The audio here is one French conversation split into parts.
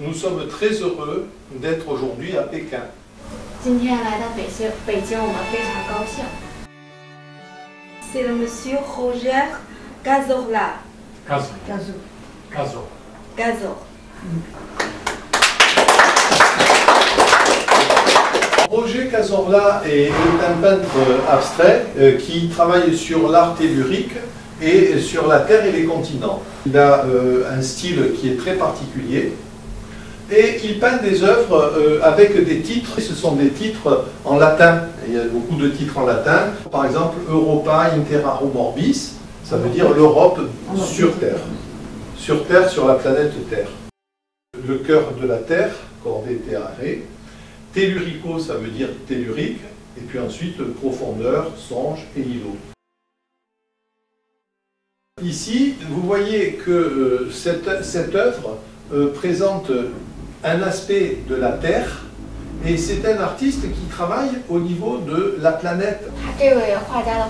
nous sommes très heureux d'être aujourd'hui à Pékin. 今天来到北京，我们非常高兴。C'est le monsieur Roger Cazorla. Cazor. Roger Cazorla est un peintre abstrait qui travaille sur l'art tellurique et sur la Terre et les continents. Il a un style qui est très particulier et il peint des œuvres avec des titres. Ce sont des titres en latin. Il y a beaucoup de titres en latin. Par exemple, Europa inter arum orbis, ça veut dire l'Europe sur Terre. Sur Terre, sur la planète Terre. Le cœur de la Terre, corde terrae. Tellurico, ça veut dire tellurique. Et puis ensuite, profondeur, songe et îlot. Ici, vous voyez que cette œuvre présente un aspect de la Terre et c'est un artiste qui travaille au niveau de la planète. 这位画家的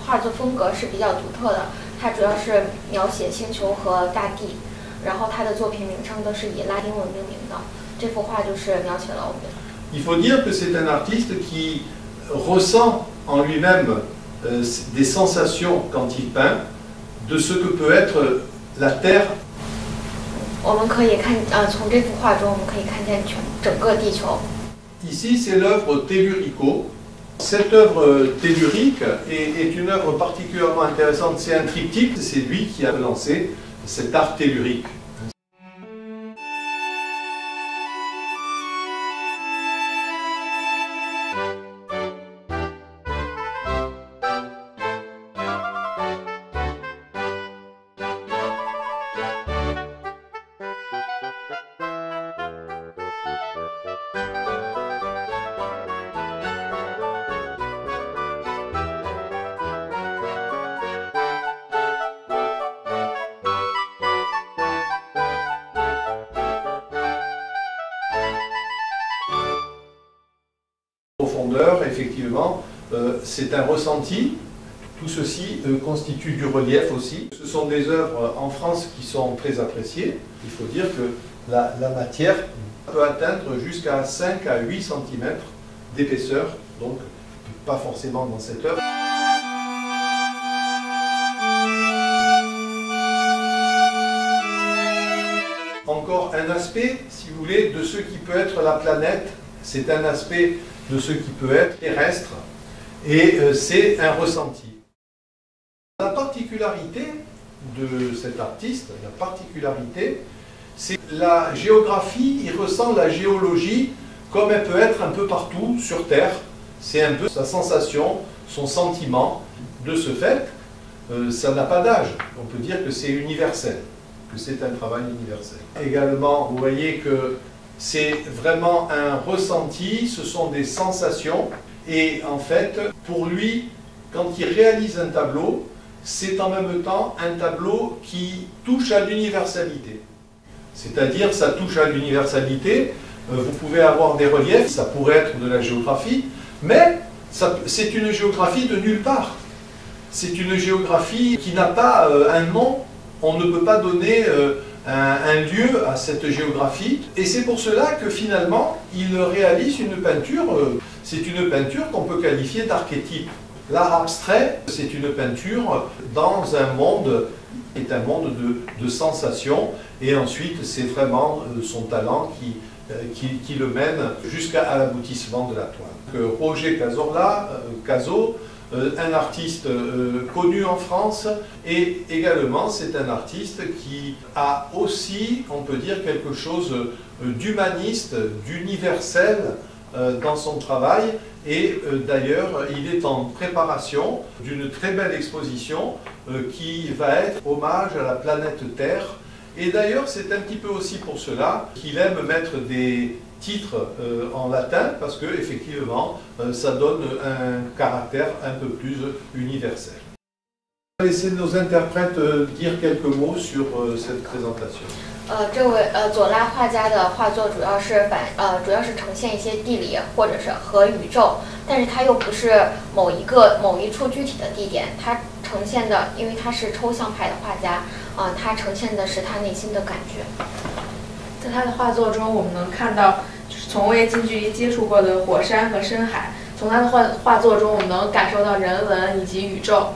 画作风格是比较独特的，他主要是描写星球和大地，然后他的作品名称都是以拉丁文命名的。这幅画就是描写了我们。Il faut dire que c'est un artiste qui ressent en lui-même des sensations quand il peint de ce que peut être la Terre. 我们可以看，从这幅画中我们可以看见整个地球。Ici, c'est l'œuvre Tellurico. Cette œuvre tellurique est une œuvre particulièrement intéressante. C'est un triptyque. C'est lui qui a lancé cet art tellurique. Profondeur, effectivement, c'est un ressenti. Tout ceci constitue du relief aussi. Ce sont des œuvres en France qui sont très appréciées. Il faut dire que la matière peut atteindre jusqu'à 5 à 8 cm d'épaisseur, donc pas forcément dans cette œuvre. Encore un aspect, si vous voulez, de ce qui peut être la planète. C'est un aspect de ce qui peut être terrestre et c'est un ressenti. La particularité de cet artiste, c'est la géographie. Il ressent la géologie comme elle peut être un peu partout sur Terre. C'est un peu sa sensation, son sentiment. De ce fait, ça n'a pas d'âge. On peut dire que c'est universel, que c'est un travail universel. Également, vous voyez que c'est vraiment un ressenti, ce sont des sensations. Et en fait, pour lui, quand il réalise un tableau, c'est en même temps un tableau qui touche à l'universalité. C'est-à-dire, ça touche à l'universalité. Vous pouvez avoir des reliefs, ça pourrait être de la géographie, mais c'est une géographie de nulle part. C'est une géographie qui n'a pas un nom. On ne peut pas donner un lieu à cette géographie. Et c'est pour cela que finalement, il réalise une peinture. C'est une peinture qu'on peut qualifier d'archétype. L'art abstrait, c'est une peinture dans un monde qui est un monde de sensations. Et ensuite, c'est vraiment son talent qui le mène jusqu'à l'aboutissement de la toile. Roger Cazorla, Cazo, un artiste connu en France et également c'est un artiste qui a aussi, on peut dire, quelque chose d'humaniste, d'universel dans son travail et d'ailleurs il est en préparation d'une très belle exposition qui va être hommage à la planète Terre et d'ailleurs c'est un petit peu aussi pour cela qu'il aime mettre des titres en latin parce que effectivement ça donne un caractère un peu plus universel. On va laisser nos interprètes dire quelques mots sur cette présentation. 这位左拉画家的画作主要是呈现一些地理或者是和宇宙，但是它又不是某一处具体的地点，它呈现的，因为他是抽象派的画家，他呈现的是他内心的感觉。在他的画作中，我们能看到就是从未近距离接触过的火山和深海。从他的画作中，我们能感受到人文以及宇宙。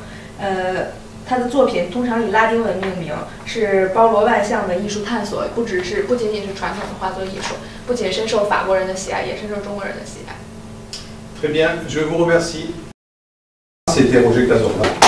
他的作品通常以拉丁文命名，是包罗万象的艺术探索，不仅仅是传统的画作艺术，不仅深受法国人的喜爱，也深受中国人的喜爱。Très bien, je vous remercie. C'était Roger Cazorla.